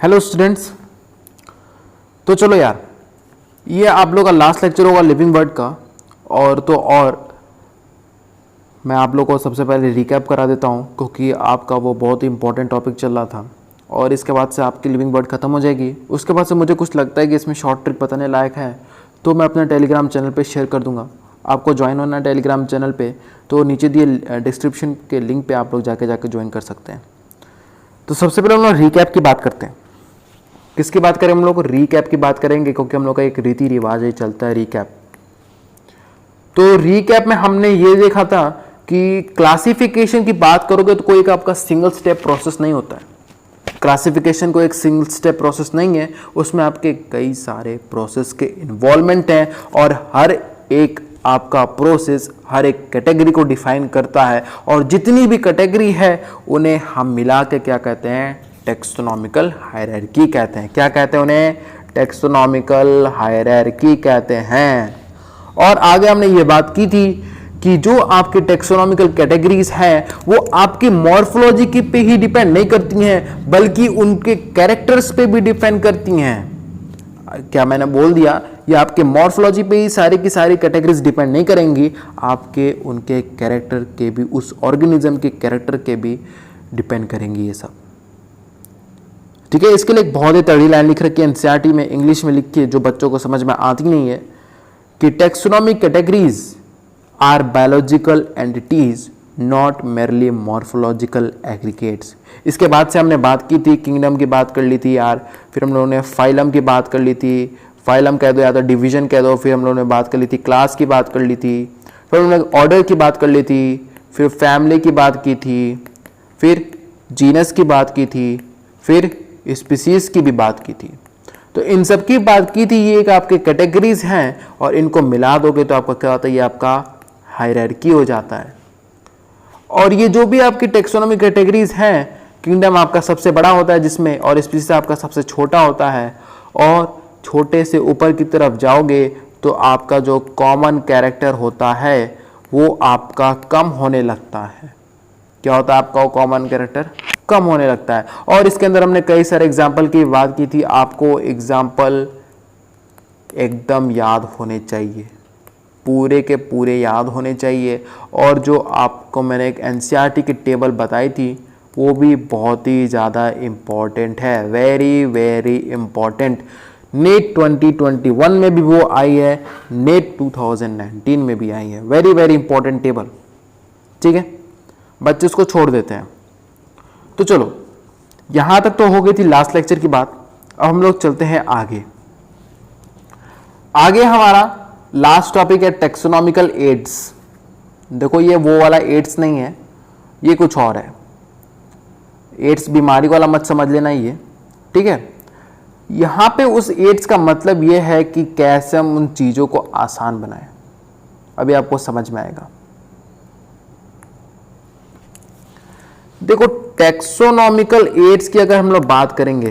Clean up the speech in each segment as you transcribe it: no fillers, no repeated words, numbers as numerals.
Hello students. तो चलो यार, ये आप लोग का लास्ट लेक्चर होगा लिविंग वर्ड का। और मैं आप लोग को सबसे पहले रिकैप करा देता हूँ, क्योंकि आपका वो बहुत ही इंपॉर्टेंट टॉपिक चल रहा था और इसके बाद से आपकी लिविंग वर्ड ख़त्म हो जाएगी। उसके बाद से मुझे कुछ लगता है कि इसमें शॉर्ट ट्रिक बताने लायक है, तो मैं अपने टेलीग्राम चैनल पे शेयर कर दूंगा। आपको ज्वाइन होना है टेलीग्राम चैनल पे, तो नीचे दिए डिस्क्रिप्शन के लिंक पे आप लोग जाके ज्वाइन कर सकते हैं। तो सबसे पहले हम लोग रिकैप की बात करते हैं। किसकी बात करें? हम लोग रिकैप की बात करेंगे, क्योंकि हम लोग का एक रीति रिवाज ही चलता है रिकैप। तो रिकैप में हमने ये देखा था कि क्लासिफिकेशन की बात करोगे तो कोई एक आपका सिंगल स्टेप प्रोसेस नहीं होता है। क्लासिफिकेशन को एक सिंगल स्टेप प्रोसेस नहीं है, उसमें आपके कई सारे प्रोसेस के इन्वॉल्वमेंट हैं और हर एक आपका प्रोसेस हर एक कैटेगरी को डिफाइन करता है, और जितनी भी कैटेगरी है उन्हें हम मिला के क्या कहते हैं? टेक्सोनॉमिकल हायरार्की कहते हैं। क्या कहते हैं उन्हें? टेक्सोनॉमिकल हायरार्की कहते हैं। और आगे हमने ये बात की थी कि जो आपके टेक्सोनॉमिकल कैटेगरीज हैं वो आपकी मॉर्फोलॉजी की पे ही डिपेंड नहीं करती हैं, बल्कि उनके कैरेक्टर्स पे भी डिपेंड करती हैं। क्या मैंने बोल दिया? ये आपके मॉर्फोलॉजी पे ही सारी की सारी कैटेगरीज डिपेंड नहीं करेंगी, आपके उनके कैरेक्टर के भी, उस ऑर्गेनिज्म के कैरेक्टर के भी डिपेंड करेंगी ये सब। ठीक है, इसके लिए एक बहुत ही तगड़ी लाइन लिख रखी है एनसीईआरटी में, इंग्लिश में लिखी है, जो बच्चों को समझ में आती नहीं है, कि taxonomic categories are biological entities not merely morphological aggregates. इसके बाद से हमने बात की थी, किंगडम की बात कर ली थी यार, फिर हम लोगों ने फाइलम की बात कर ली थी, फाइलम कह दो या तो डिवीजन कह दो, फिर हम लोगों ने बात कर ली थी क्लास की बात कर ली थी, फिर हमने ऑर्डर की बात कर ली थी, फिर फैमिली की बात की थी, फिर जीनस की बात की थी, फिर स्पीसीज की भी बात की थी। तो इन सब की बात की थी। ये एक आपके कैटेगरीज हैं और इनको मिला दोगे तो आपका क्या होता है? ये आपका हायरार्की हो जाता है। और ये जो भी आपकी टेक्सोनॉमिक कैटेगरीज हैं, किंगडम आपका सबसे बड़ा होता है जिसमें, और स्पीसीज आपका सबसे छोटा होता है, और छोटे से ऊपर की तरफ जाओगे तो आपका जो कॉमन कैरेक्टर होता है वो आपका कम होने लगता है। क्या होता है? आपका वो कॉमन कैरेक्टर कम होने लगता है। और इसके अंदर हमने कई सारे एग्जाम्पल की बात की थी। आपको एग्जाम्पल एकदम याद होने चाहिए, पूरे के पूरे याद होने चाहिए। और जो आपको मैंने एक एनसीईआरटी की टेबल बताई थी वो भी बहुत ही ज़्यादा इम्पॉर्टेंट है, वेरी वेरी इम्पॉर्टेंट। नेट 2021 में भी वो आई है, नेट 2019 में भी आई है, वेरी वेरी इंपॉर्टेंट टेबल। ठीक है, बच्चे उसको छोड़ देते हैं। तो चलो, यहां तक तो हो गई थी लास्ट लेक्चर की बात। अब हम लोग चलते हैं आगे। आगे हमारा लास्ट टॉपिक है टेक्सोनॉमिकल एड्स। देखो, ये वो वाला एड्स नहीं है, ये कुछ और है। एड्स बीमारी वाला मत समझ लेना ये, ठीक है। यहां पे उस एड्स का मतलब ये है कि कैसे हम उन चीजों को आसान बनाएं। अभी आपको समझ में आएगा। देखो, टेक्सोनॉमिकल एड्स की अगर हम लोग बात करेंगे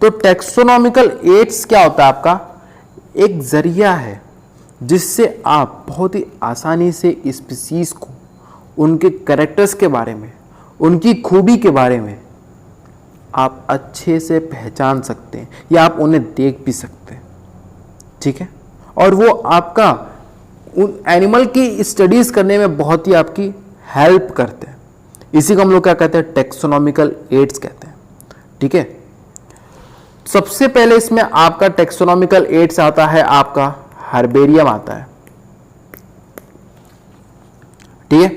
तो टेक्सोनॉमिकल एड्स क्या होता है? आपका एक जरिया है जिससे आप बहुत ही आसानी से स्पीसीज को, उनके कैरेक्टर्स के बारे में, उनकी खूबी के बारे में आप अच्छे से पहचान सकते हैं, या आप उन्हें देख भी सकते हैं। ठीक है, और वो आपका उन एनिमल की स्टडीज करने में बहुत ही आपकी हेल्प करते हैं। इसी को हम लोग क्या कहते हैं? टेक्सोनॉमिकल एड्स कहते हैं। ठीक है, सबसे पहले इसमें आपका टेक्सोनॉमिकल एड्स आता है, आपका हर्बेरियम आता है। ठीक है,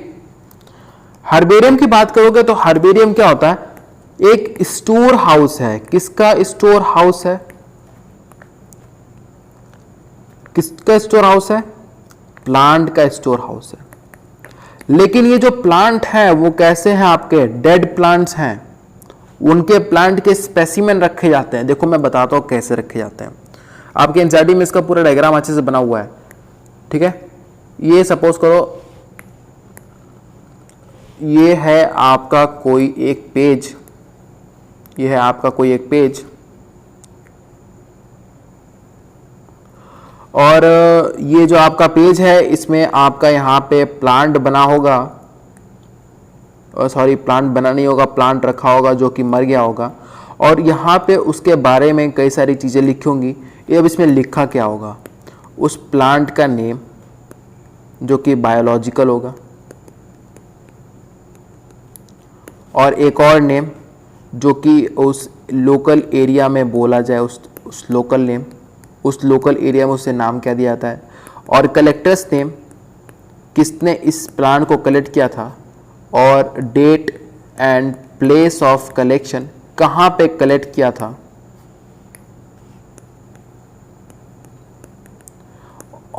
हर्बेरियम की बात करोगे तो हर्बेरियम क्या होता है? एक स्टोर हाउस है। किसका स्टोर हाउस है? किसका स्टोर हाउस है? प्लांट का स्टोर हाउस है। लेकिन ये जो प्लांट है वो कैसे हैं? आपके डेड प्लांट्स हैं, उनके प्लांट के स्पेसिमेन रखे जाते हैं। देखो, मैं बताता हूं कैसे रखे जाते हैं। आपके एनसीईआरटी में इसका पूरा डायग्राम अच्छे से बना हुआ है। ठीक है, ये सपोज करो ये है आपका कोई एक पेज, ये है आपका कोई एक पेज, और ये जो आपका पेज है इसमें आपका यहाँ पे प्लांट बना होगा, सॉरी प्लांट बना नहीं होगा, प्लांट रखा होगा जो कि मर गया होगा, और यहाँ पे उसके बारे में कई सारी चीज़ें लिखी होंगी। ये अब इसमें लिखा क्या होगा, उस प्लांट का नेम जो कि बायोलॉजिकल होगा, और एक और नेम जो कि उस लोकल एरिया में बोला जाए, उस लोकल नेम, उस लोकल एरिया में उसे नाम क्या दिया जाता है, और कलेक्टर्स नेम, किसने इस प्लांट को कलेक्ट किया था, और date and place of collection, कहाँ पे कलेक्ट किया था।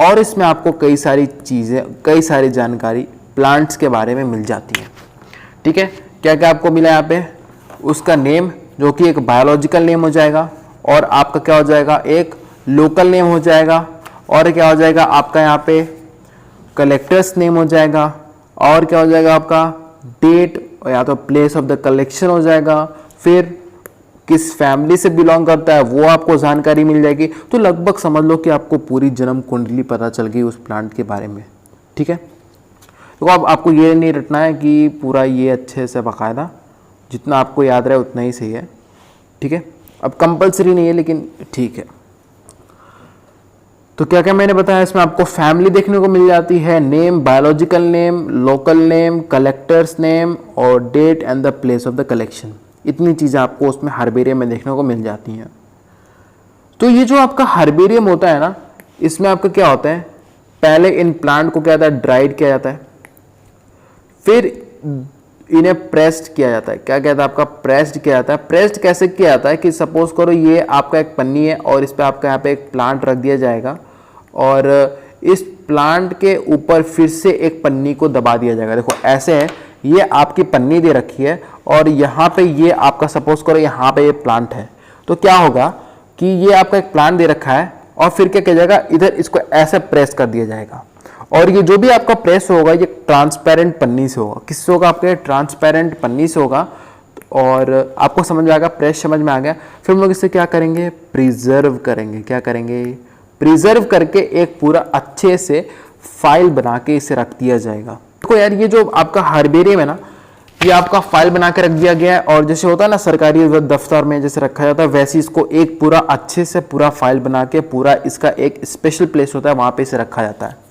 और इसमें आपको कई सारी चीज़ें, कई सारी जानकारी प्लांट्स के बारे में मिल जाती है। ठीक है, क्या क्या आपको मिला यहाँ पे, उसका नेम जो कि एक बायोलॉजिकल नेम हो जाएगा, और आपका क्या हो जाएगा, एक लोकल नेम हो जाएगा, और क्या हो जाएगा आपका यहाँ पे कलेक्टर्स नेम हो जाएगा, और क्या हो जाएगा आपका डेट या तो प्लेस ऑफ द कलेक्शन हो जाएगा, फिर किस फैमिली से बिलोंग करता है वो आपको जानकारी मिल जाएगी। तो लगभग समझ लो कि आपको पूरी जन्म कुंडली पता चल गई उस प्लांट के बारे में। ठीक है, तो अब आपको ये नहीं रटना है कि पूरा ये अच्छे से बाकायदा, जितना आपको याद रहे उतना ही सही है। ठीक है, अब कंपलसरी नहीं है लेकिन ठीक है। तो क्या क्या मैंने बताया, इसमें आपको फैमिली देखने को मिल जाती है, name, biological name, local name, collector's name, और date and the place of the collection. इतनी चीज़ें आपको उसमें हर्बेरियम में देखने को मिल जाती हैं। तो ये जो आपका हर्बेरियम होता है ना, इसमें आपका क्या होता है, पहले इन प्लांट को क्या होता है, ड्राइड किया जाता है, फिर इन्हें प्रेस्ड किया जाता है। क्या कहता है आपका, प्रेस्ड किया जाता है। प्रेस्ड कैसे किया जाता है कि सपोज करो ये आपका एक पन्नी है और इस पर आपका यहाँ पे एक प्लांट रख दिया जाएगा, और इस प्लांट के ऊपर फिर से एक पन्नी को दबा दिया जाएगा। देखो ऐसे है, ये आपकी पन्नी दे रखी है और यहाँ पे ये आपका सपोज करो यहाँ पे ये प्लांट है, तो क्या होगा कि ये आपका एक प्लांट दे रखा है और फिर क्या किया जाएगा, इधर इसको ऐसे प्रेस कर दिया जाएगा, और ये जो भी आपका प्रेस होगा ये ट्रांसपेरेंट पन्नी से होगा। किससे होगा, आपके ट्रांसपेरेंट पन्नी से होगा। और आपको समझ में आ गया, प्रेस समझ में आ गया। फिर हम लोग इसे क्या करेंगे, प्रिजर्व करेंगे। क्या करेंगे, प्रिजर्व करके एक पूरा अच्छे से फाइल बना के इसे रख दिया जाएगा। देखो यार, ये जो आपका हर्बेरियम है ना, ये आपका फाइल बना के रख दिया गया है, और जैसे होता है ना सरकारी दफ्तर में जैसे रखा जाता है, वैसे इसको एक पूरा अच्छे से पूरा फाइल बना के पूरा इसका एक स्पेशल प्लेस होता है, वहां पे इसे रखा जाता है।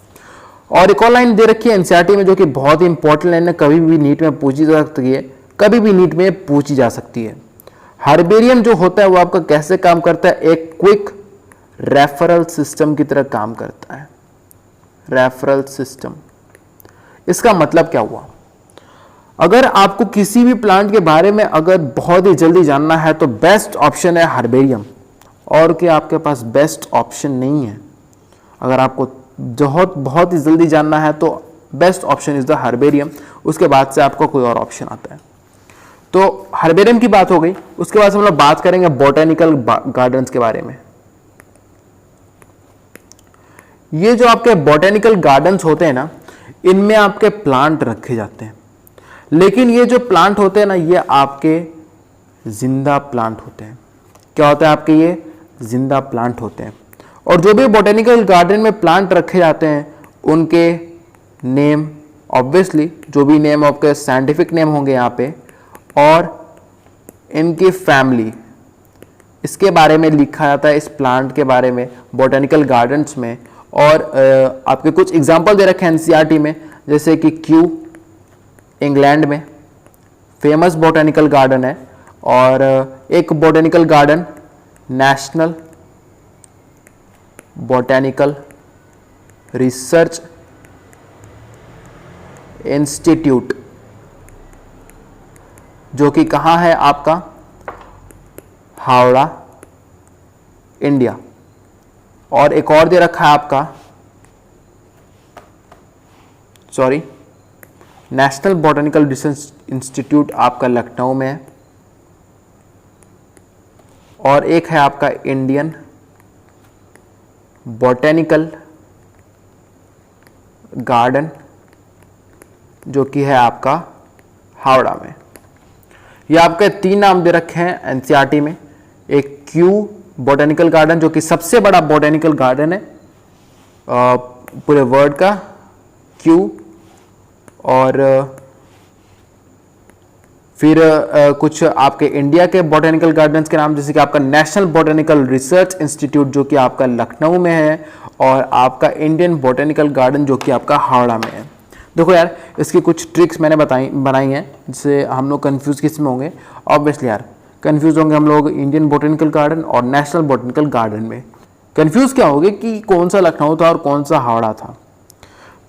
और एक और लाइन दे रखी है एनसीईआरटी में जो कि बहुत ही इंपॉर्टेंट लाइन है, कभी भी नीट में पूछी जा सकती है, कभी भी नीट में पूछी जा सकती है। हर्बेरियम जो होता है वो आपका कैसे काम करता है, एक क्विक रेफरल सिस्टम की तरह काम करता है। रेफरल सिस्टम, इसका मतलब क्या हुआ, अगर आपको किसी भी प्लांट के बारे में अगर बहुत ही जल्दी जानना है तो बेस्ट ऑप्शन है हर्बेरियम, और क्या आपके पास बेस्ट ऑप्शन नहीं है। अगर आपको बहुत ही जल्दी जानना है तो best option is the herbarium, उसके बाद से आपको कोई और ऑप्शन आता है। तो हर्बेरियम की बात हो गई, उसके बाद से हम लोग बात करेंगे बोटेनिकल गार्डन्स के बारे में। ये जो आपके बोटेनिकल गार्डन्स होते हैं ना, इनमें आपके प्लांट रखे जाते हैं, लेकिन ये जो प्लांट होते हैं ना, ये आपके जिंदा प्लांट होते हैं। क्या होता है आपके, ये जिंदा प्लांट होते हैं। और जो भी बोटेनिकल गार्डन में प्लांट रखे जाते हैं उनके नेम, ऑब्वियसली जो भी नेम आपके साइंटिफिक नेम होंगे यहाँ पे, और इनकी फैमिली, इसके बारे में लिखा जाता है, इस प्लांट के बारे में बोटेनिकल गार्डन्स में। और आपके कुछ एग्जांपल दे रखे हैं एनसीईआरटी में, जैसे कि क्यू इंग्लैंड में फेमस बोटेनिकल गार्डन है, और एक botanical garden national botanical research institute, जो कि कहाँ है आपका, हावड़ा, इंडिया। और एक और दे रखा है आपका, sorry, national botanical research institute आपका लखनऊ में है, और एक है आपका इंडियन बोटेनिकल गार्डन जो कि है आपका हावड़ा में। ये आपके 3 नाम दे रखे हैं एनसीईआरटी में। एक क्यू बोटेनिकल गार्डन जो कि सबसे बड़ा बोटेनिकल गार्डन है पूरे वर्ल्ड का, क्यू, और फिर कुछ आपके इंडिया के बॉटेनिकल गार्डन्स के नाम, जैसे कि आपका नेशनल बॉटेनिकल रिसर्च इंस्टीट्यूट जो कि आपका लखनऊ में है, और आपका इंडियन बॉटेनिकल गार्डन जो कि आपका हावड़ा में है। देखो यार, इसकी कुछ ट्रिक्स मैंने बनाई हैं जिससे हम लोग कन्फ्यूज़ किस में होंगे। ऑब्वियसली यार कन्फ्यूज़ होंगे हम लोग इंडियन बॉटेनिकल गार्डन और नेशनल बॉटेनिकल गार्डन में। कन्फ्यूज़ क्या होगे कि कौन सा लखनऊ था और कौन सा हावड़ा था।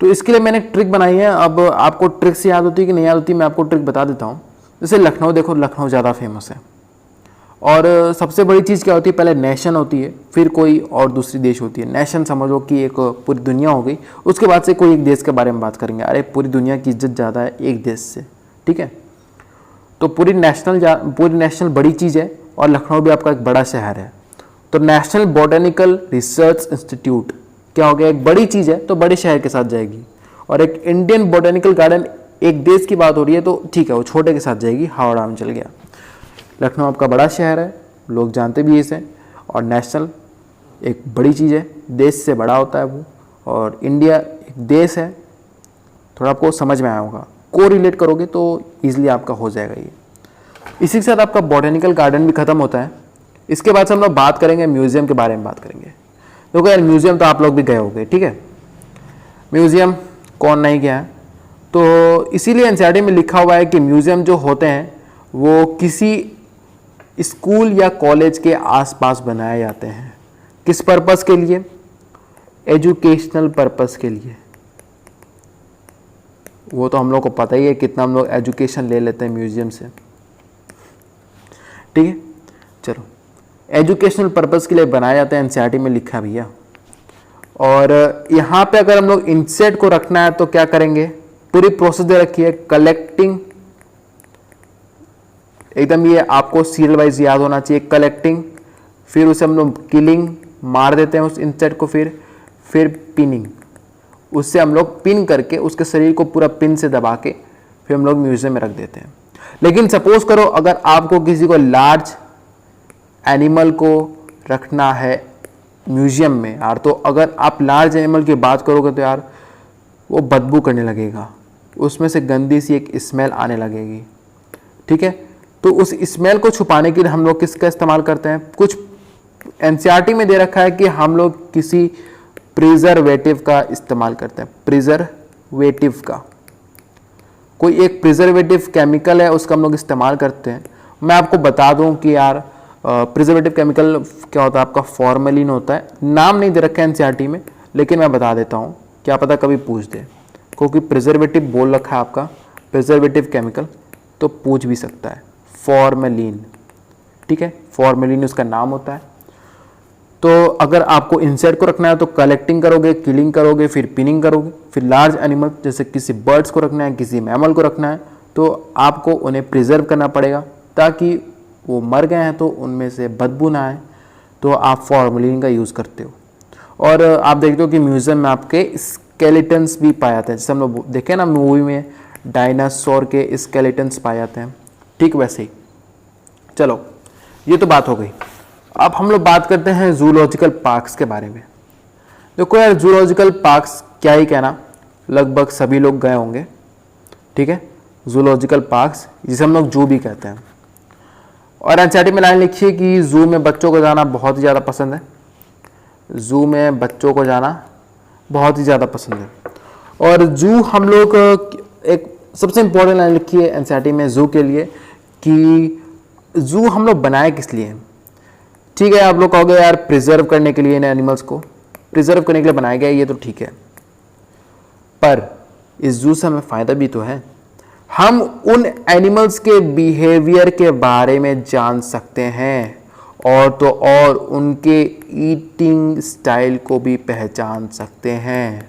तो इसके लिए मैंने ट्रिक बनाई है। अब आपको ट्रिक्स याद होती है कि नहीं याद होती, मैं आपको ट्रिक बता देता हूँ। जैसे लखनऊ, देखो लखनऊ ज़्यादा फेमस है, और सबसे बड़ी चीज़ क्या होती है, पहले नेशन होती है, फिर कोई और दूसरी देश होती है। नेशन समझो कि एक पूरी दुनिया हो गई, उसके बाद से कोई एक देश के बारे में बात करेंगे। अरे पूरी दुनिया की इज्जत ज़्यादा है एक देश से, ठीक है। तो पूरी नेशनल बड़ी चीज़ है, और लखनऊ भी आपका एक बड़ा शहर है। तो नेशनल बॉटेनिकल रिसर्च इंस्टीट्यूट क्या हो गया, एक बड़ी चीज़ है तो बड़े शहर के साथ जाएगी। और एक इंडियन बॉटेनिकल गार्डन, एक देश की बात हो रही है तो ठीक है वो छोटे के साथ जाएगी, हावड़ा में चल गया। लखनऊ आपका बड़ा शहर है, लोग जानते भी इसे, और नेशनल एक बड़ी चीज़ है, देश से बड़ा होता है वो, और इंडिया एक देश है। थोड़ा आपको समझ में आया होगा, को रिलेट करोगे तो ईजिली आपका हो जाएगा ये। इसी के साथ आपका बॉटेनिकल गार्डन भी खत्म होता है। इसके बाद से हम लोग बात करेंगे म्यूजियम के बारे में बात करेंगे। देखो यार म्यूजियम तो आप लोग भी गए होंगे, ठीक है। म्यूजियम कौन नहीं गया है, तो इसीलिए एनसीईआरटी में लिखा हुआ है कि म्यूजियम जो होते हैं वो किसी स्कूल या कॉलेज के आसपास बनाए जाते हैं। किस पर्पस के लिए, एजुकेशनल पर्पस के लिए। वो तो हम लोग को पता ही है कितना हम लोग एजुकेशन ले लेते हैं म्यूजियम से, ठीक है। चलो, एजुकेशनल पर्पस के लिए बनाए जाते हैं, एनसीईआरटी में लिखा भैया। और यहाँ पे अगर हम लोग इंसेट को रखना है तो क्या करेंगे, पूरी प्रोसेस दे रखी है, कलेक्टिंग, एकदम ये आपको सीरियल वाइज याद होना चाहिए, कलेक्टिंग, फिर उसे हम लोग किलिंग, मार देते हैं उस इंसेक्ट को, फिर पिनिंग, उससे हम लोग पिन करके उसके शरीर को पूरा पिन से दबा के फिर हम लोग म्यूजियम में रख देते हैं। लेकिन सपोज करो अगर आपको किसी को लार्ज एनिमल को रखना है म्यूजियम में यार, तो अगर आप लार्ज एनिमल की बात करोगे तो यार वो बदबू करने लगेगा, उसमें से गंदी सी एक स्मेल आने लगेगी, ठीक है। तो उस स्मेल को छुपाने के लिए हम लोग किसका इस्तेमाल करते हैं, कुछ एनसीईआरटी में दे रखा है कि हम लोग किसी प्रिजर्वेटिव का इस्तेमाल करते हैं। प्रिजर्वेटिव का कोई एक प्रिजर्वेटिव केमिकल है, उसका हम लोग इस्तेमाल करते हैं। मैं आपको बता दूं कि यार प्रिजर्वेटिव केमिकल क्या होता है, आपका फॉर्मेलिन होता है। नाम नहीं दे रखा है एनसीईआरटी में, लेकिन मैं बता देता हूँ, क्या पता कभी पूछ दे, क्योंकि प्रिजर्वेटिव बोल रखा है आपका, प्रिजर्वेटिव केमिकल, तो पूछ भी सकता है। फॉर्मेलिन, ठीक है, फॉर्मेलिन उसका नाम होता है। तो अगर आपको इंसेक्ट को रखना है तो कलेक्टिंग करोगे, किलिंग करोगे, फिर पिनिंग करोगे। फिर लार्ज एनिमल जैसे किसी बर्ड्स को रखना है, किसी मैमल को रखना है, तो आपको उन्हें प्रिजर्व करना पड़ेगा ताकि वो मर गए हैं तो उनमें से बदबू ना आए, तो आप फॉर्मेलिन का यूज़ करते हो। और आप देखते हो कि म्यूजियम में आपके स्केलेटन्स भी पाए जाते हैं, जैसे हम लोग देखे ना मूवी में डायनासोर के स्केलेटन्स पाए जाते हैं, ठीक वैसे ही। चलो ये तो बात हो गई। अब हम लोग बात करते हैं जूलॉजिकल पार्क्स के बारे में। देखो यार जूलॉजिकल पार्क्स क्या ही कहना, लगभग सभी लोग गए होंगे, ठीक है। जूलॉजिकल पार्क्स जिसे हम लोग जू भी कहते हैं। और एनसीईआरटी में लाइन लिखी है कि जू में बच्चों को जाना बहुत ही ज़्यादा पसंद है। जू में बच्चों को जाना बहुत ही ज़्यादा पसंद है। और जू हम लोग एक सबसे इम्पोर्टेंट लाइन लिखी है एनसीईआरटी में जू के लिए कि जू हम लोग बनाए किस लिए। ठीक है, आप लोग कहोगे यार प्रिजर्व करने के लिए, इन एनिमल्स को प्रिजर्व करने के लिए बनाया गया, ये तो ठीक है, पर इस जू से हमें फ़ायदा भी तो है। हम उन एनिमल्स के बिहेवियर के बारे में जान सकते हैं, और तो और उनके ईटिंग स्टाइल को भी पहचान सकते हैं।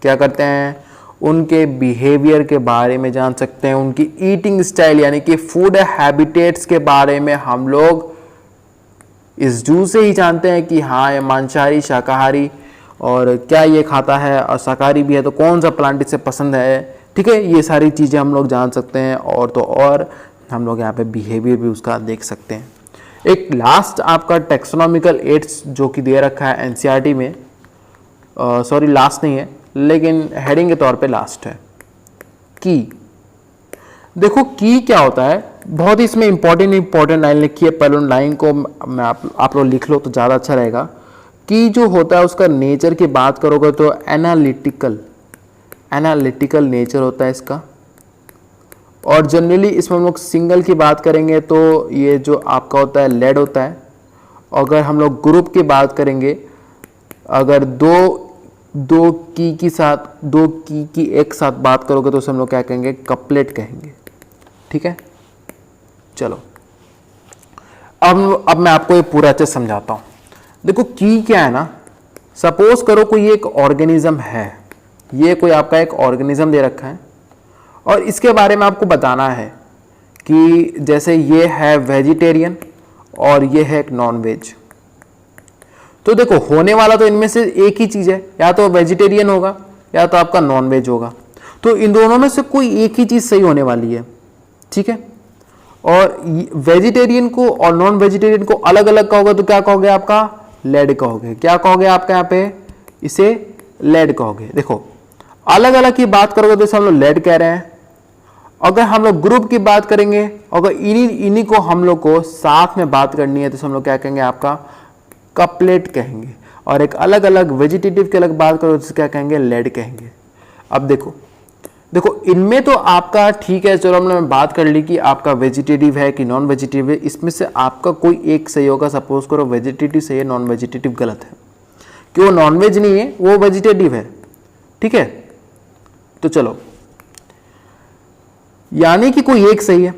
क्या करते हैं, उनके बिहेवियर के बारे में जान सकते हैं, उनकी ईटिंग स्टाइल यानी कि फूड हैबिटेट्स के बारे में हम लोग इस जू से ही जानते हैं कि हाँ ये मांसाहारी शाकाहारी और क्या ये खाता है, और शाकाहारी भी है तो कौन सा प्लांट इसे पसंद है, ठीक है। ये सारी चीज़ें हम लोग जान सकते हैं, और तो और हम लोग यहाँ पे बिहेवियर भी उसका देख सकते हैं। एक लास्ट आपका टेक्सोनॉमिकल एड्स जो कि दे रखा है एनसीईआरटी में, सॉरी लास्ट नहीं है लेकिन हेडिंग के तौर पे लास्ट है, की। देखो की क्या होता है, बहुत ही इसमें इंपॉर्टेंट लाइन लिखी है, पहले उन लाइन को मैं आप लोग लिख लो तो ज़्यादा अच्छा रहेगा। कि जो होता है उसका नेचर की बात करोगे तो एनालिटिकल नेचर होता है इसका। और जनरली इसमें हम लोग सिंगल की बात करेंगे तो ये जो आपका होता है लेड होता है। अगर हम लोग ग्रुप की बात करेंगे, अगर दो की एक साथ बात करोगे तो उसे हम लोग क्या कहेंगे, कपलेट कहेंगे। ठीक है, चलो अब मैं आपको ये पूरा अच्छे समझाता हूं। देखो की क्या है ना, सपोज करो कोई एक ऑर्गेनिज्म है, ये कोई आपका एक ऑर्गेनिज्म दे रखा है और इसके बारे में आपको बताना है कि जैसे ये है वेजिटेरियन और ये है एक नॉन वेज। तो देखो होने वाला तो इनमें से एक ही चीज है, या तो वेजिटेरियन होगा या तो आपका नॉन वेज होगा। तो इन दोनों में से कोई एक ही चीज सही होने वाली है। ठीक है, और वेजिटेरियन को और नॉन वेजिटेरियन को अलग अलग कहोगे तो क्या कहोगे, आपका लेड कहोगे। क्या कहोगे आपका यहाँ पे, इसे लेड कहोगे। देखो अलग अलग की बात करोगे तो इसे हम लोग लेड कह रहे हैं। अगर हम लोग ग्रुप की बात करेंगे, अगर इन्हीं को हम लोग को साथ में बात करनी है तो हम लोग क्या कहेंगे, आपका कपलेट कहेंगे। और एक अलग अलग वेजिटेटिव की अलग बात करो तो क्या कहेंगे, लेड कहेंगे। अब देखो इनमें तो आपका ठीक है, चलो हमने बात कर ली कि आपका वेजिटेटिव है कि नॉन वेजिटेटिव है। इसमें से आपका कोई एक सही होगा। सपोज करो वेजिटेटिव सही है, नॉन वेजिटेटिव गलत है, कि वो नॉन वेज नहीं है, वो वेजिटेटिव है। ठीक है, तो चलो यानी कि कोई एक सही है।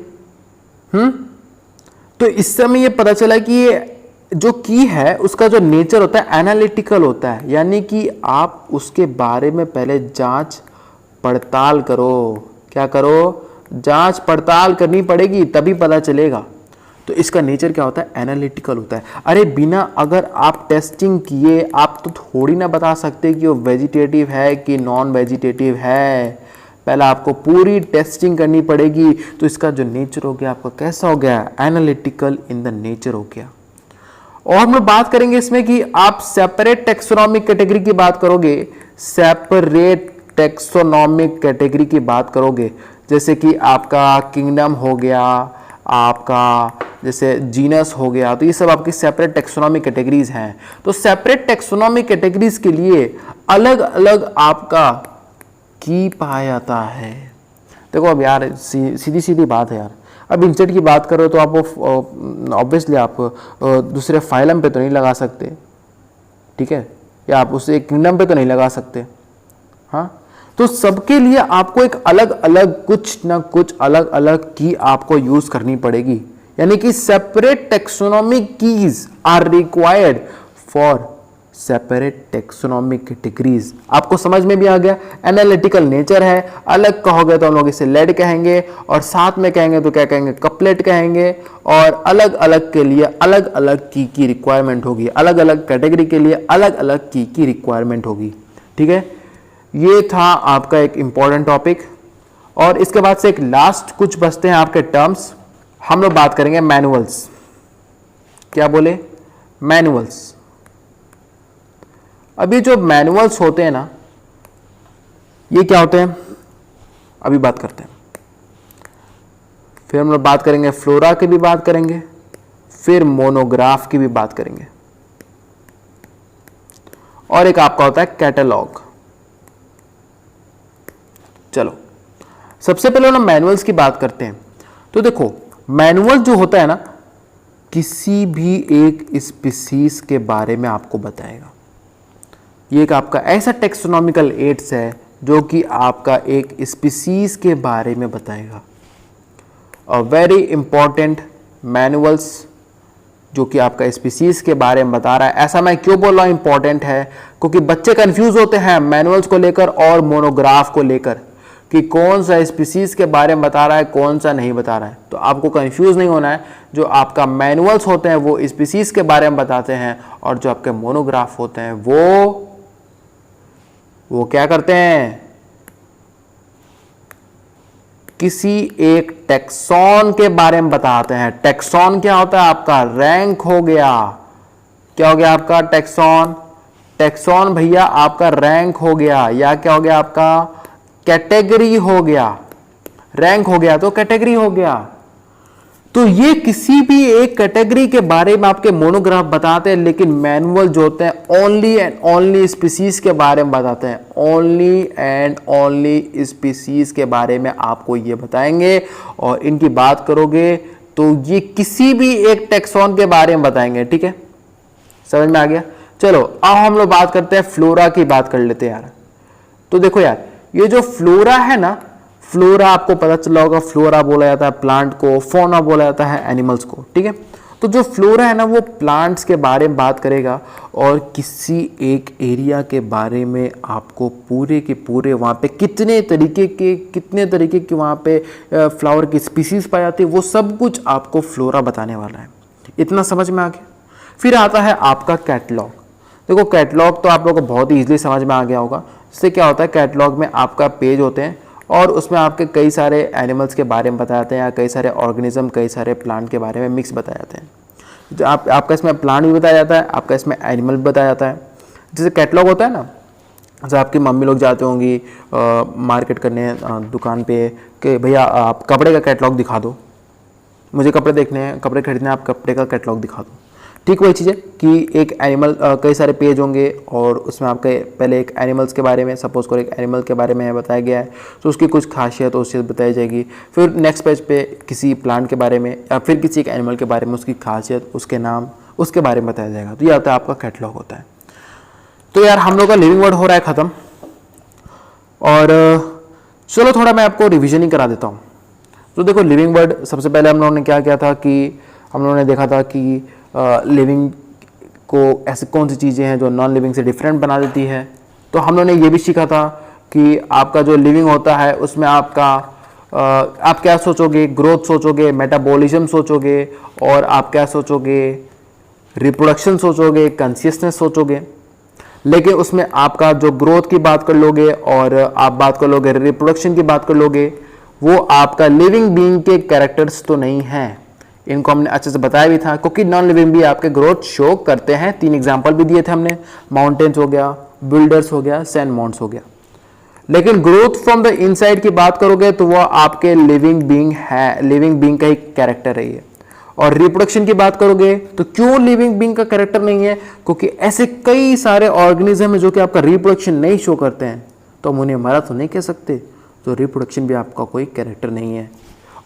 तो इस समय ये पता चला कि ये जो की है उसका जो नेचर होता है एनालिटिकल होता है, यानी कि आप उसके बारे में पहले जांच पड़ताल करो। क्या करो, जांच पड़ताल करनी पड़ेगी तभी पता चलेगा। तो इसका नेचर क्या होता है, एनालिटिकल होता है। अरे बिना अगर आप टेस्टिंग किए आप तो थोड़ी ना बता सकते कि वो वेजिटेटिव है कि नॉन वेजिटेटिव है। पहले आपको पूरी टेस्टिंग करनी पड़ेगी। तो इसका जो नेचर हो गया आपका कैसा हो गया, एनालिटिकल इन द नेचर हो गया। और हम लोग बात करेंगे इसमें कि आप सेपरेट टेक्सोनॉमिक कैटेगरी की बात करोगे, सेपरेट टेक्सोनॉमिक कैटेगरी की बात करोगे, जैसे कि आपका किंगडम हो गया, आपका जैसे जीनस हो गया, तो ये सब आपकी सेपरेट टेक्सोनॉमिक कैटेगरीज हैं। तो सेपरेट टेक्सोनॉमिक कैटेगरीज के लिए अलग अलग आपका की पाया जाता है। देखो अब यार सीधी सीधी बात है यार, अब इंसेट की बात करो तो आप ऑब्वियसली आप दूसरे फाइलम पे तो नहीं लगा सकते, ठीक है, या आप उसे किंगडम पे तो नहीं लगा सकते। हाँ, तो सबके लिए आपको एक अलग अलग कुछ ना कुछ अलग अलग की आपको यूज करनी पड़ेगी। यानी कि separate taxonomic keys are required for separate taxonomic categories. आपको समझ में भी आ गया, एनालिटिकल नेचर है। अलग कहोगे तो हम लोग इसे लेड कहेंगे, और साथ में कहेंगे तो क्या कहेंगे, कपलेट कहेंगे। और अलग अलग के लिए अलग अलग की रिक्वायरमेंट होगी, अलग अलग कैटेगरी के लिए अलग अलग की रिक्वायरमेंट होगी। ठीक है, ये था आपका एक इंपॉर्टेंट टॉपिक। और इसके बाद से एक लास्ट कुछ बचते हैं आपके टर्म्स। हम लोग बात करेंगे मैनुअल्स। क्या बोले, मैनुअल्स। अभी जो मैनुअल्स होते हैं ना, ये क्या होते हैं अभी बात करते हैं। फिर हम लोग बात करेंगे फ्लोरा की भी बात करेंगे, फिर मोनोग्राफ की भी बात करेंगे, और एक आपका होता है कैटलॉग। चलो सबसे पहले हम मैनुअल्स की बात करते हैं। तो देखो मैनुअल जो होता है ना, किसी भी एक स्पीसीज के बारे में आपको बताएगा। ये एक आपका ऐसा टेक्सोनॉमिकल एड्स है जो कि आपका एक स्पीसीज के बारे में बताएगा। और वेरी इंपॉर्टेंट मैनुअल्स जो कि आपका स्पीसीज के बारे में बता रहा है। ऐसा मैं क्यों बोल रहा हूँ इंपॉर्टेंट है, क्योंकि बच्चे कंफ्यूज होते हैं मैनुअल्स को लेकर और मोनोग्राफ को लेकर कि कौन सा स्पीसीज के बारे में बता रहा है, कौन सा नहीं बता रहा है। तो आपको कंफ्यूज नहीं होना है। जो आपका मैनुअल्स होते हैं वो स्पीसीज के बारे में बताते हैं, और जो आपके मोनोग्राफ होते हैं वो क्या करते हैं, किसी एक टेक्सॉन के बारे में बताते हैं। टेक्सॉन क्या होता है, आपका रैंक हो गया। क्या हो गया आपका टेक्सॉन, टेक्सॉन भैया आपका रैंक हो गया, या क्या हो गया आपका कैटेगरी हो गया। रैंक हो गया तो कैटेगरी हो गया। तो ये किसी भी एक कैटेगरी के बारे में आपके मोनोग्राफ बताते हैं, लेकिन मैनुअल जो होते हैं ओनली एंड ओनली स्पीसीज के बारे में बताते हैं, ओनली एंड ओनली स्पीसीज के बारे में आपको ये बताएंगे। और इनकी बात करोगे तो ये किसी भी एक टेक्सॉन के बारे में बताएंगे। ठीक है, समझ में आ गया। चलो अब हम लोग बात करते हैं फ्लोरा की, बात कर लेते हैं यार। तो देखो यार, ये जो फ्लोरा है ना, फ्लोरा आपको पता चला होगा, फ्लोरा बोला जाता है प्लांट को, फौना बोला जाता है एनिमल्स को। ठीक है, तो जो फ्लोरा है ना वो प्लांट्स के बारे में बात करेगा और किसी एक एरिया के बारे में आपको पूरे के पूरे वहाँ पे कितने तरीके के वहाँ पे फ्लावर की स्पीसीज पाई जाती है, वो सब कुछ आपको फ्लोरा बताने वाला है। इतना समझ में आ गया। फिर आता है आपका कैटलॉग। देखो कैटलॉग तो आप लोगों को बहुत ही ईजिली समझ में आ गया होगा। इससे क्या होता है, कैटलॉग में आपका पेज होते हैं और उसमें आपके कई सारे एनिमल्स के बारे में बताते हैं, या कई सारे ऑर्गेनिज्म, कई सारे प्लांट के बारे में मिक्स बताए जाते हैं। तो आपका इसमें प्लांट भी बताया जाता है, आपका इसमें एनिमल भी बताया जाता है। जैसे कैटलॉग होता है ना, जैसे आपकी मम्मी लोग जाते होंगी मार्केट करने दुकान पे कि भैया आप कपड़े का कैटलॉग दिखा दो, मुझे कपड़े देखने हैं, कपड़े खरीदने हैं, आप कपड़े का कैटलॉग दिखा दो। ठीक वही चीज़ है कि एक एनिमल कई सारे पेज होंगे और उसमें आपके पहले एक एनिमल्स के बारे में, सपोज करो एक एनिमल के बारे में बताया गया है, तो उसकी कुछ खासियत उस चीज़ बताई जाएगी। फिर नेक्स्ट पेज पे किसी प्लांट के बारे में या फिर किसी एक एनिमल के बारे में, उसकी खासियत, उसके नाम, उसके बारे में बताया जाएगा। तो ये आता है आपका कैटलॉग होता है। तो यार हम लोग का लिविंग वर्ड हो रहा है ख़त्म, और चलो थोड़ा मैं आपको रिविजन ही करा देता हूँ। तो देखो लिविंग वर्ड, सबसे पहले हम लोगों ने क्या किया था कि हम लोगों ने देखा था कि लिविंग को ऐसी कौन सी चीज़ें हैं जो नॉन लिविंग से डिफरेंट बना देती है। तो हम लोगों ने ये भी सीखा था कि आपका जो लिविंग होता है उसमें आपका आप क्या सोचोगे, ग्रोथ सोचोगे, मेटाबॉलिज्म सोचोगे, और आप क्या सोचोगे, रिप्रोडक्शन सोचोगे, कॉन्शियसनेस सोचोगे। लेकिन उसमें आपका जो ग्रोथ की बात कर लोगे और आप बात कर लोगे रिप्रोडक्शन की बात कर लोगे, वो आपका लिविंग बीइंग के कैरेक्टर्स तो नहीं हैं। इनको हमने अच्छे से बताया भी था, क्योंकि नॉन लिविंग भी आपके ग्रोथ शो करते हैं। 3 एग्जांपल भी दिए थे हमने, माउंटेन्स हो गया, बिल्डर्स हो गया, सैंड माउंट्स हो गया। लेकिन ग्रोथ फ्रॉम द इनसाइड की बात करोगे तो वह आपके लिविंग बीइंग है, लिविंग बीइंग का ही कैरेक्टर है ये। और रिप्रोडक्शन की बात करोगे तो क्यों लिविंग बीइंग का कैरेक्टर नहीं है, क्योंकि ऐसे कई सारे ऑर्गेनिज्म है जो कि आपका रिप्रोडक्शन नहीं शो करते हैं, तो हम उन्हें मरा तो नहीं कह सकते। तो रिप्रोडक्शन भी आपका कोई कैरेक्टर नहीं है।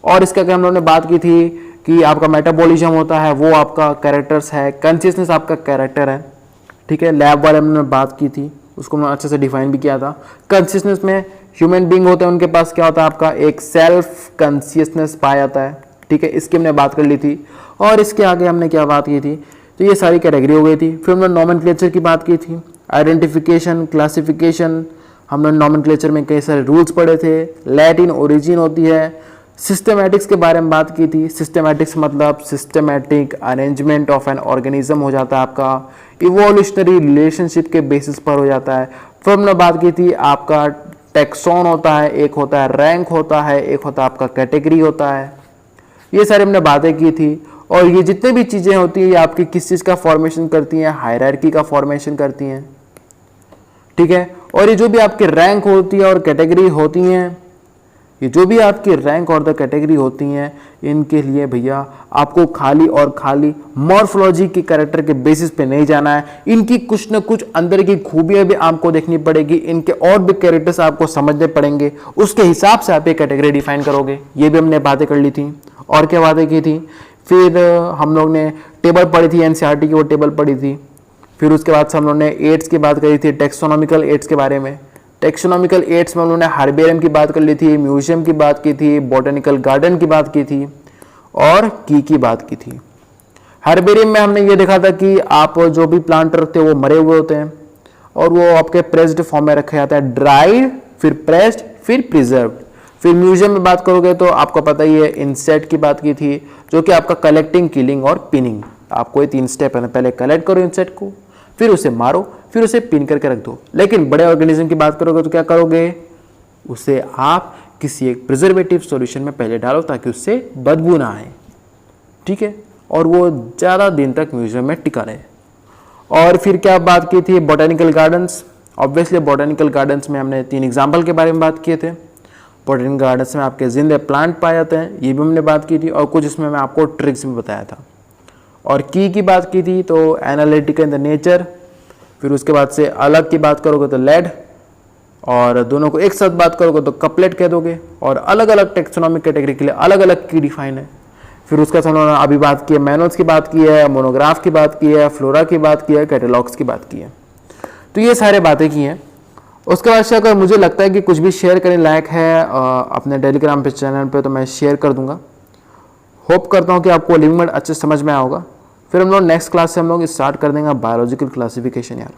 और इसका क्या हम लोगों ने बात की थी कि आपका मेटाबॉलिज्म होता है, वो आपका कैरेक्टर्स है, कॉन्शियसनेस आपका कैरेक्टर है। ठीक है, लैब वाले हमने बात की थी, उसको हमने अच्छे से डिफाइन भी किया था। कॉन्शियसनेस में ह्यूमन बीइंग होते हैं, उनके पास क्या होता है, आपका एक सेल्फ कॉन्शियसनेस पाया जाता है। ठीक है, इसकी हमने बात कर ली थी। और इसके आगे हमने क्या बात की थी, तो ये सारी कैटेगरी हो गई थी। फिर हमने नॉमेनक्लेचर की बात की थी, आइडेंटिफिकेशन, क्लासिफिकेशन, हमने नॉमेनक्लेचर में कई सारे रूल्स पढ़े थे। लैटिन ओरिजिन होती है। सिस्टमैटिक्स के बारे में बात की थी। सिस्टमैटिक्स मतलब systematic arrangement of an organism हो जाता है आपका, इवोल्यूशनरी रिलेशनशिप के बेसिस पर हो जाता है। फिर हमने बात की थी आपका टेक्सॉन होता है, एक होता है रैंक होता है, एक होता है आपका कैटेगरी होता है। ये सारी हमने बातें की थी। और ये जितने भी चीज़ें होती हैं ये आपकी किस चीज़ का फॉर्मेशन करती हैं, हायरार्की का फॉर्मेशन करती हैं। ठीक है, और ये जो भी आपकी रैंक होती है और कैटेगरी होती हैं, ये जो भी आपकी रैंक और द कैटेगरी होती हैं, इनके लिए भैया आपको खाली और खाली मॉर्फोलॉजी के कैरेक्टर के बेसिस पे नहीं जाना है। इनकी कुछ न कुछ अंदर की खूबियां भी आपको देखनी पड़ेगी, इनके और भी कैरेक्टर्स आपको समझने पड़ेंगे, उसके हिसाब से आप ये कैटेगरी डिफाइन करोगे। ये भी हमने बातें कर ली थी। और क्या बातें की थी, फिर हम लोग ने टेबल पढ़ी थी, एनसीईआरटी की वो टेबल पढ़ी थी। फिर उसके बाद से हम लोग ने एड्स की बात करी थी, टेक्सोनॉमिकल एड्स के बारे में। टेक्सोनॉमिकल एड्स में हम लोगों ने हार्बेरियम की बात कर ली थी, म्यूजियम की बात की थी, बॉटनिकल गार्डन की बात की थी और की बात की थी। हार्बेरियम में हमने ये देखा था कि आप जो भी प्लांट रखते हैं वो मरे हुए होते हैं और वो आपके प्रेस्ड फॉर्म में रखा जाता है, ड्राइड, फिर प्रेस्ड, फिर प्रिजर्व्ड। फिर म्यूजियम में बात करोगे तो आपको पता ही है, इंसेक्ट की बात की थी, जो कि आपका कलेक्टिंग, किलिंग और पिनिंग। आपको ये 3 स्टेप है, पहले कलेक्ट करो इंसेक्ट को, फिर उसे मारो, फिर उसे पिन करके रख दो। लेकिन बड़े ऑर्गेनिज्म की बात करोगे तो क्या करोगे, उसे आप किसी एक प्रिजर्वेटिव सॉल्यूशन में पहले डालो ताकि उससे बदबू ना आए। ठीक है, और वो ज़्यादा दिन तक म्यूजियम में टिका रहे। और फिर क्या बात की थी, botanical gardens. Obviously botanical gardens में हमने 3 एग्जाम्पल के बारे में बात किए थे। बोटैनिकल गार्डन्स में आपके जिंदे प्लांट पाए जाते हैं, ये भी हमने बात की थी, और कुछ इसमें मैं आपको ट्रिक्स भी बताया था। और की बात की थी तो एनालिटिकल इन द नेचर, फिर उसके बाद से अलग की बात करोगे तो लेड, और दोनों को एक साथ बात करोगे तो कपलेट कह दोगे, और अलग अलग टेक्सोनॉमिक कैटेगरी के लिए अलग अलग की डिफाइन है। फिर उसका उन्होंने अभी बात की है, मैनुअल्स की बात की है, मोनोग्राफ की बात की है, फ्लोरा की बात की है, कैटलॉग्स की बात की है। तो ये सारे बातें की हैं। उसके बाद से अगर मुझे लगता है कि कुछ भी शेयर करने लायक है अपने टेलीग्राम पे चैनल पे, तो मैं शेयर कर दूंगा। होप करता हूँ कि आपको लिविंग वर्ड अच्छे समझ में आया होगा। फिर हम लोग नेक्स्ट क्लास से हम लोग स्टार्ट कर देंगे बायोलॉजिकल क्लासिफिकेशन यार।